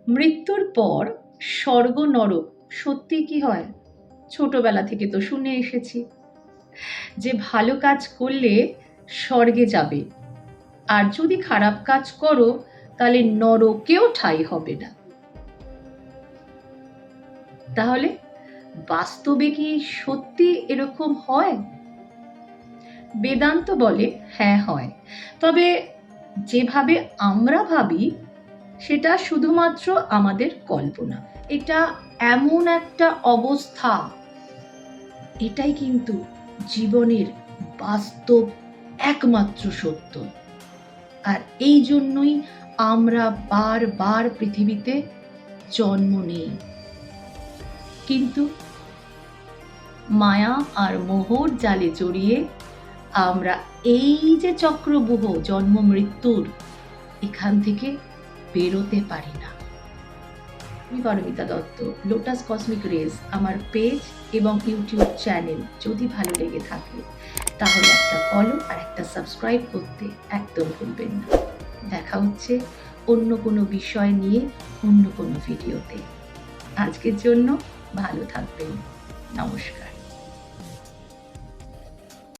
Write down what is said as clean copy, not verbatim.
মৃত্যুর পর স্বর্গ নরক সত্যি কি হয়? ছোটবেলা থেকে তো শুনে এসেছি যে ভালো কাজ করলে স্বর্গে যাবে, আর যদি খারাপ কাজ করো তাহলে নরকেও ঠাঁই হবে না। তাহলে বাস্তবে কি সত্যি এরকম হয়? বেদান্ত বলে হ্যাঁ হয়, তবে যেভাবে আমরা ভাবি সেটা শুধুমাত্র আমাদের কল্পনা। এটা এমন একটা অবস্থা, এটাই কিন্তু জীবনের বাস্তব একমাত্র সত্য। আর এই জন্যই আমরা বারবার পৃথিবীতে জন্ম নেই। কিন্তু মায়া আর মোহর জালে জড়িয়ে আমরা এই যে চক্রব্যূহ জন্ম মৃত্যুর, এখান থেকে বেরোতে পারি না। আমি Paramita Dutta. Lotus Cosmic Rays আমার পেজ এবং ইউটিউব চ্যানেল যদি ভালো লেগে থাকে তাহলে একটা ফলো আর একটা সাবস্ক্রাইব করতে একদম ভুলবেন না। দেখা হচ্ছে অন্য কোনো বিষয় নিয়ে অন্য কোনো ভিডিওতে। আজকের জন্য ভালো থাকবেন। নমস্কার।